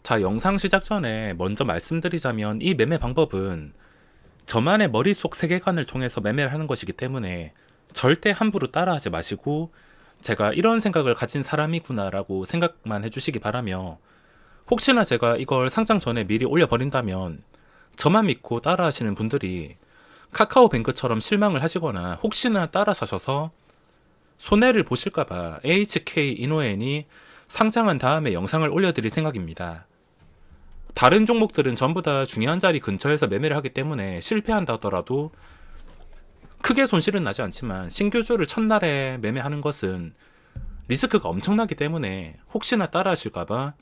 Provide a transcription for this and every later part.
자, 영상 시작 전에 먼저 말씀드리자면 이 매매 방법은 저만의 머릿속 세계관을 통해서 매매를 하는 것이기 때문에 절대 함부로 따라하지 마시고 제가 이런 생각을 가진 사람이구나라고 생각만 해주시기 바라며, 혹시나 제가 이걸 상장 전에 미리 올려버린다면 저만 믿고 따라하시는 분들이 카카오뱅크처럼 실망을 하시거나 혹시나 따라 사셔서 손해를 보실까봐 HK 이노엔이 상장한 다음에 영상을 올려드릴 생각입니다. 다른 종목들은 전부 다 중요한 자리 근처에서 매매를 하기 때문에 실패한다 하더라도 크게 손실은 나지 않지만, 신규주를 첫날에 매매하는 것은 리스크가 엄청나기 때문에 혹시나 따라 하실까봐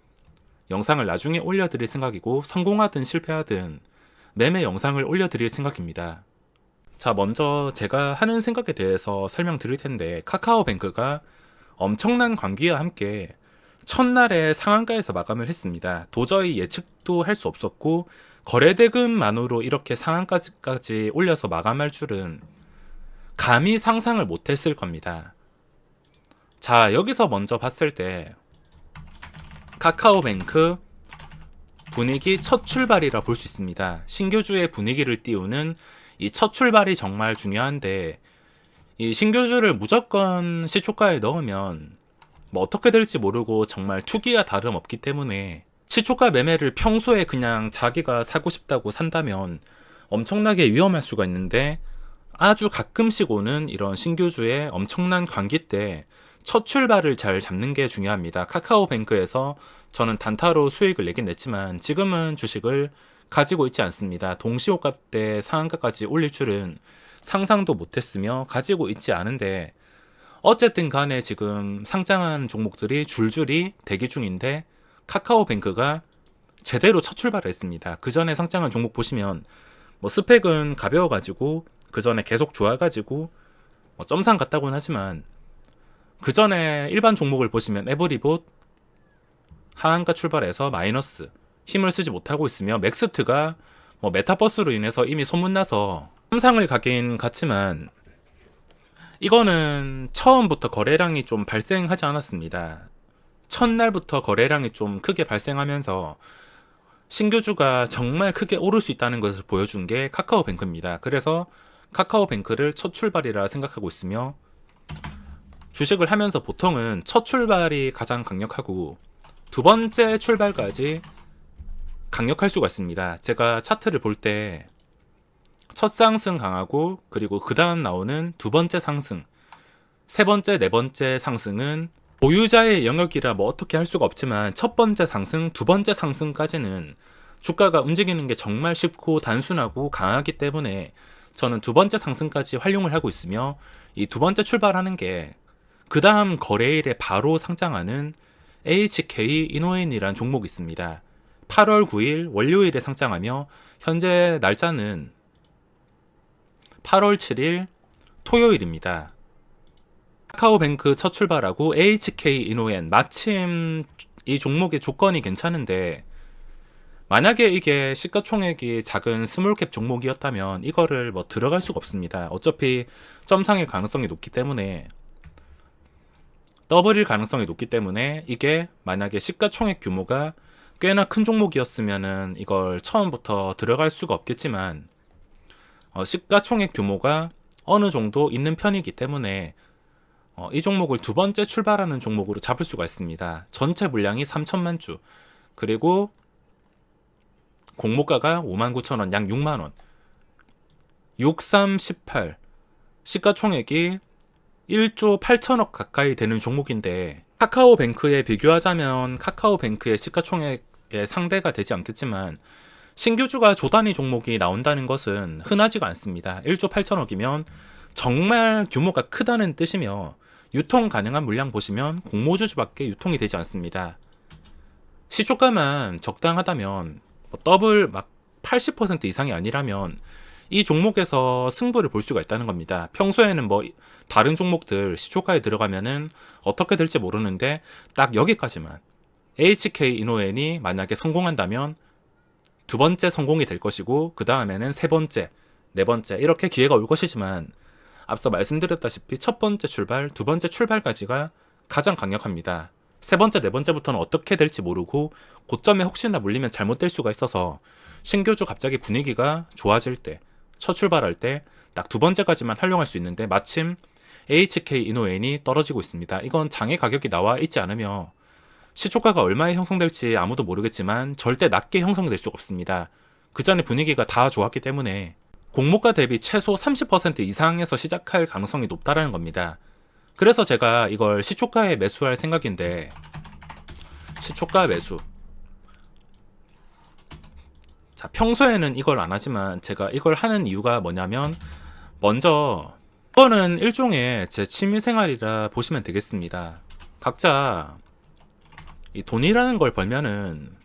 영상을 나중에 올려드릴 생각이고, 성공하든 실패하든 매매 영상을 올려드릴 생각입니다. 자, 먼저 제가 하는 생각에 대해서 설명드릴 텐데, 카카오뱅크가 엄청난 관기와 함께 첫날에 상한가에서 마감을 했습니다. 도저히 예측도 할 수 없었고 거래대금만으로 이렇게 상한가까지 올려서 마감할 줄은 감히 상상을 못했을 겁니다. 자, 여기서 먼저 봤을 때 카카오뱅크 분위기 첫 출발이라 볼 수 있습니다. 신규주의 분위기를 띄우는 이 첫 출발이 정말 중요한데, 이 신규주를 무조건 시초가에 넣으면 뭐 어떻게 될지 모르고 정말 투기와 다름없기 때문에, 시초가 매매를 평소에 그냥 자기가 사고 싶다고 산다면 엄청나게 위험할 수가 있는데, 아주 가끔씩 오는 이런 신규주의 엄청난 관기 때 첫 출발을 잘 잡는 게 중요합니다. 카카오뱅크에서 저는 단타로 수익을 내긴 냈지만 지금은 주식을 가지고 있지 않습니다. 동시호가 때 상한가까지 올릴 줄은 상상도 못했으며 가지고 있지 않은데, 어쨌든 간에 지금 상장한 종목들이 줄줄이 대기 중인데 카카오뱅크가 제대로 첫 출발을 했습니다. 그 전에 상장한 종목 보시면 뭐 스펙은 가벼워가지고 그 전에 계속 좋아가지고 뭐 점상 같다고는 하지만, 그 전에 일반 종목을 보시면 에버리봇 하한가 출발해서 마이너스 힘을 쓰지 못하고 있으며, 맥스트가 뭐 메타버스로 인해서 이미 소문나서 삼상을 가긴 갔지만 이거는 처음부터 거래량이 좀 발생하지 않았습니다. 첫날부터 거래량이 좀 크게 발생하면서 신규주가 정말 크게 오를 수 있다는 것을 보여준 게 카카오뱅크입니다. 그래서 카카오뱅크를 첫 출발이라 생각하고 있으며, 주식을 하면서 보통은 첫 출발이 가장 강력하고 두 번째 출발까지 강력할 수가 있습니다. 제가 차트를 볼 때 첫 상승 강하고, 그리고 그 다음 나오는 두 번째 상승, 세 번째, 네 번째 상승은 보유자의 영역이라 뭐 어떻게 할 수가 없지만, 첫 번째 상승, 두 번째 상승까지는 주가가 움직이는 게 정말 쉽고 단순하고 강하기 때문에 저는 두 번째 상승까지 활용을 하고 있으며, 이 두 번째 출발하는 게 그 다음 거래일에 바로 상장하는 HK 이노엔이라는 종목이 있습니다. 8월 9일 월요일에 상장하며 현재 날짜는 8월 7일 토요일입니다. 카카오뱅크 첫 출발하고 HK 이노엔, 마침 이 종목의 조건이 괜찮은데, 만약에 이게 시가총액이 작은 스몰캡 종목이었다면 이거를 뭐 들어갈 수가 없습니다. 어차피 점상일 가능성이 높기 때문에, 더블일 가능성이 높기 때문에, 이게 만약에 시가총액 규모가 꽤나 큰 종목이었으면은 이걸 처음부터 들어갈 수가 없겠지만, 시가총액 규모가 어느 정도 있는 편이기 때문에 이 종목을 두 번째 출발하는 종목으로 잡을 수가 있습니다. 전체 물량이 3천만 주, 그리고 공모가가 59,000원, 약 6만원, 6318, 시가총액이 1조 8천억 가까이 되는 종목인데, 카카오뱅크에 비교하자면 카카오뱅크의 시가총액의 상대가 되지 않겠지만, 신규주가 조단위 종목이 나온다는 것은 흔하지가 않습니다. 1조 8천억이면 정말 규모가 크다는 뜻이며, 유통 가능한 물량 보시면 공모주주밖에 유통이 되지 않습니다. 시초가만 적당하다면, 더블 막 80% 이상이 아니라면 이 종목에서 승부를 볼 수가 있다는 겁니다. 평소에는 뭐 다른 종목들 시초가에 들어가면은 어떻게 될지 모르는데, 딱 여기까지만 HK 이노엔이 만약에 성공한다면 두 번째 성공이 될 것이고, 그 다음에는 세 번째, 네 번째 이렇게 기회가 올 것이지만, 앞서 말씀드렸다시피 첫 번째 출발, 두 번째 출발까지가 가장 강력합니다. 세 번째, 네 번째부터는 어떻게 될지 모르고 고점에 혹시나 물리면 잘못될 수가 있어서 신규주 갑자기 분위기가 좋아질 때, 첫 출발할 때 딱 두 번째까지만 활용할 수 있는데 마침 AHK 이노엔이 떨어지고 있습니다. 이건 장애 가격이 나와 있지 않으며 시초가가 얼마에 형성될지 아무도 모르겠지만 절대 낮게 형성될 수가 없습니다. 그 전에 분위기가 다 좋았기 때문에 공모가 대비 최소 30% 이상에서 시작할 가능성이 높다라는 겁니다. 그래서 제가 이걸 시초가에 매수할 생각인데, 시초가 매수. 자, 평소에는 이걸 안 하지만 제가 이걸 하는 이유가 뭐냐면, 먼저 이거는 일종의 제 취미생활이라 보시면 되겠습니다. 각자 이 돈이라는 걸 벌면은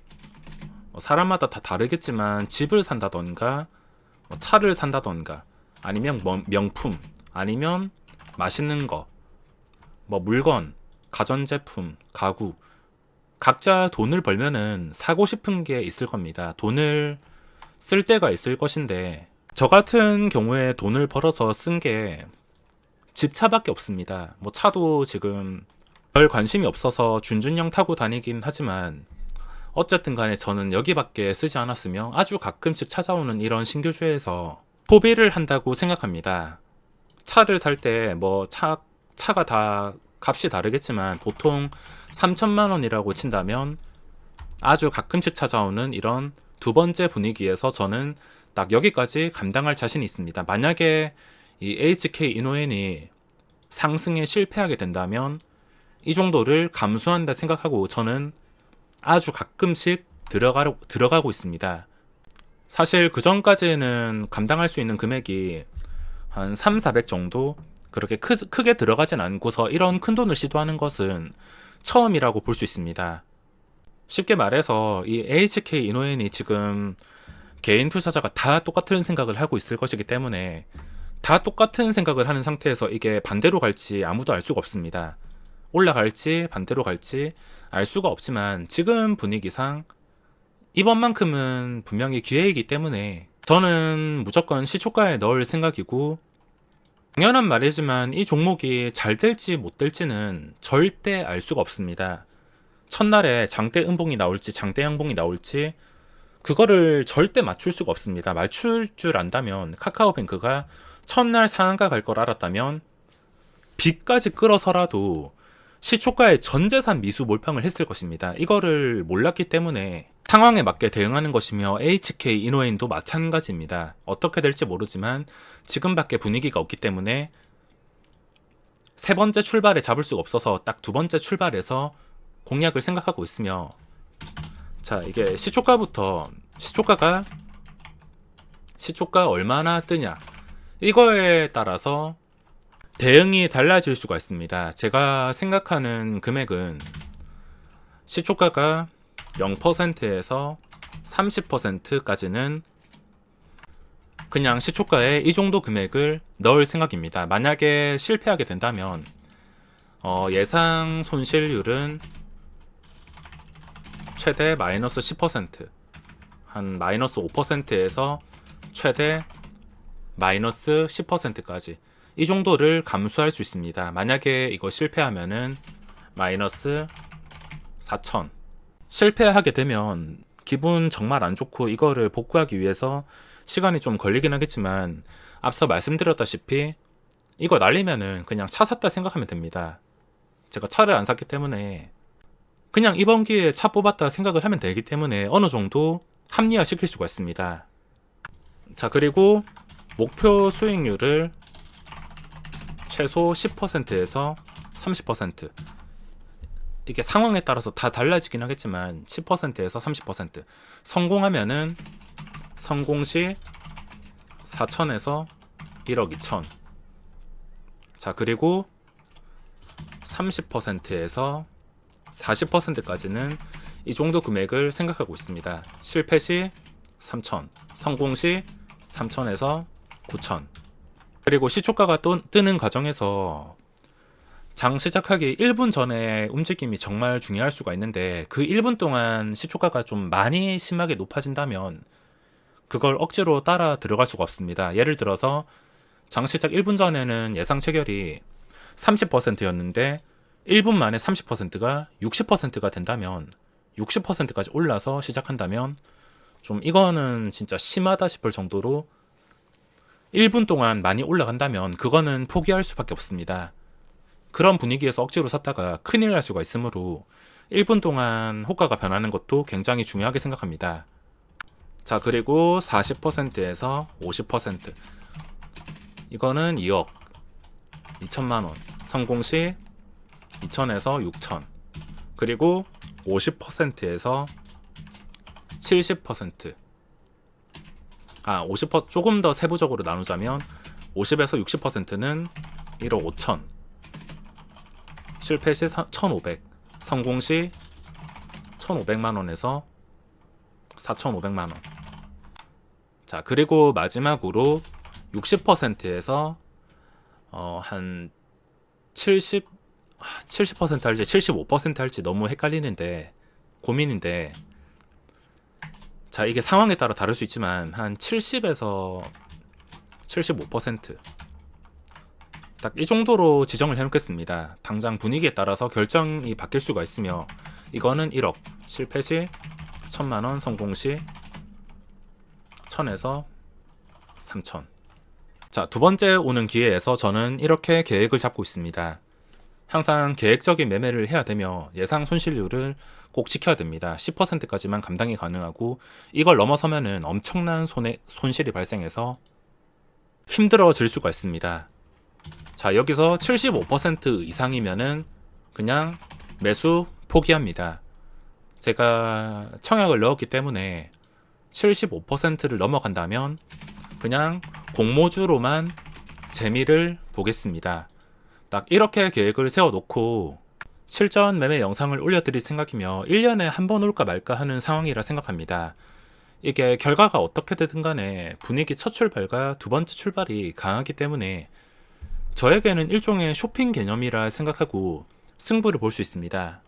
사람마다 다 다르겠지만 집을 산다던가 차를 산다던가 아니면 명품 아니면 맛있는 거, 물건, 가전제품, 가구, 각자 돈을 벌면은 사고 싶은 게 있을 겁니다. 돈을 쓸 때가 있을 것인데, 저 같은 경우에 돈을 벌어서 쓴 게 집차밖에 없습니다. 차도 지금 별 관심이 없어서 준준형 타고 다니긴 하지만 어쨌든 간에 저는 여기밖에 쓰지 않았으며 아주 가끔씩 찾아오는 이런 신규주에서 소비를 한다고 생각합니다. 차를 살 때 차가 다 값이 다르겠지만 보통 3천만 원이라고 친다면 아주 가끔씩 찾아오는 이런 두 번째 분위기에서 저는 딱 여기까지 감당할 자신이 있습니다. 만약에 이 HK 이노엔이 상승에 실패하게 된다면 이 정도를 감수한다 생각하고 저는 아주 가끔씩 들어가고 있습니다. 사실 그 전까지는 감당할 수 있는 금액이 한 3, 400 정도 그렇게 크게 들어가진 않고서 이런 큰 돈을 시도하는 것은 처음이라고 볼 수 있습니다. 쉽게 말해서 이 HK 이노엔이 지금 개인 투자자가 다 똑같은 생각을 하고 있을 것이기 때문에 다 똑같은 생각을 하는 상태에서 이게 반대로 갈지 아무도 알 수가 없습니다. 올라갈지 반대로 갈지 알 수가 없지만 지금 분위기상 이번만큼은 분명히 기회이기 때문에 저는 무조건 시초가에 넣을 생각이고, 당연한 말이지만 이 종목이 잘 될지 못 될지는 절대 알 수가 없습니다. 첫날에 장대 음봉이 나올지 장대 양봉이 나올지 그거를 절대 맞출 수가 없습니다. 맞출 줄 안다면 카카오뱅크가 첫날 상한가 갈 걸 알았다면 빚까지 끌어서라도 시초가의 전재산 미수 몰빵을 했을 것입니다. 이거를 몰랐기 때문에 상황에 맞게 대응하는 것이며 HK 이노엔도 마찬가지입니다. 어떻게 될지 모르지만 지금밖에 분위기가 없기 때문에 세 번째 출발에 잡을 수가 없어서 딱 두 번째 출발에서 공략을 생각하고 있으며, 자, 이게 시초가 얼마나 뜨냐 이거에 따라서 대응이 달라질 수가 있습니다. 제가 생각하는 금액은 시초가가 0%에서 30%까지는 그냥 시초가에 이 정도 금액을 넣을 생각입니다. 만약에 실패하게 된다면 예상 손실률은 최대 마이너스 10%, 한 마이너스 5%에서 최대 마이너스 10%까지 이 정도를 감수할 수 있습니다. 만약에 이거 실패하면은 마이너스 4천. 실패하게 되면 기분 정말 안 좋고 이거를 복구하기 위해서 시간이 좀 걸리긴 하겠지만 앞서 말씀드렸다시피 이거 날리면은 그냥 차 샀다 생각하면 됩니다. 제가 차를 안 샀기 때문에 그냥 이번 기회에 차 뽑았다 생각을 하면 되기 때문에 어느 정도 합리화 시킬 수가 있습니다. 자, 그리고 목표 수익률을 최소 10%에서 30%, 이게 상황에 따라서 다 달라지긴 하겠지만 10%에서 30%, 성공하면은 성공 시 4천에서 1억 2천. 자, 그리고 30%에서 40%까지는 이 정도 금액을 생각하고 있습니다. 실패 시 3천, 성공 시 3천에서 9천. 그리고 시초가가 뜨는 과정에서 장 시작하기 1분 전에 움직임이 정말 중요할 수가 있는데 그 1분 동안 시초가가 좀 많이 심하게 높아진다면 그걸 억지로 따라 들어갈 수가 없습니다. 예를 들어서 장 시작 1분 전에는 예상 체결이 30%였는데 1분 만에 30%가 60%가 된다면 60%까지 올라서 시작한다면 좀 이거는 진짜 심하다 싶을 정도로 1분 동안 많이 올라간다면 그거는 포기할 수밖에 없습니다. 그런 분위기에서 억지로 샀다가 큰일 날 수가 있으므로 1분 동안 호가가 변하는 것도 굉장히 중요하게 생각합니다. 자, 그리고 40%에서 50%. 이거는 2억 2천만 원. 성공 시 2천에서 6천. 그리고 50%에서 70%. 50% 조금 더 세부적으로 나누자면 50에서 60%는 1억 5천. 실패 시 1,500. 성공 시 1,500만 원에서 4,500만 원. 자, 그리고 마지막으로 60%에서 한 70% 할지 75% 할지 너무 헷갈리는데 고민인데, 자, 이게 상황에 따라 다를 수 있지만 한 70에서 75%, 딱 이 정도로 지정을 해놓겠습니다. 당장 분위기에 따라서 결정이 바뀔 수가 있으며, 이거는 1억, 실패 시 1,000만 원, 성공 시 1,000에서 3,000. 자, 두 번째 오는 기회에서 저는 이렇게 계획을 잡고 있습니다. 항상 계획적인 매매를 해야 되며 예상 손실률을 꼭 지켜야 됩니다. 10%까지만 감당이 가능하고 이걸 넘어서면은 엄청난 손실이 발생해서 힘들어질 수가 있습니다. 자, 여기서 75% 이상이면은 그냥 매수 포기합니다. 제가 청약을 넣었기 때문에 75%를 넘어간다면 그냥 공모주로만 재미를 보겠습니다. 딱 이렇게 계획을 세워놓고 실전 매매 영상을 올려드릴 생각이며 1년에 한 번 올까 말까 하는 상황이라 생각합니다. 이게 결과가 어떻게 되든 간에 분위기 첫 출발과 두 번째 출발이 강하기 때문에 저에게는 일종의 쇼핑 개념이라 생각하고 승부를 볼 수 있습니다.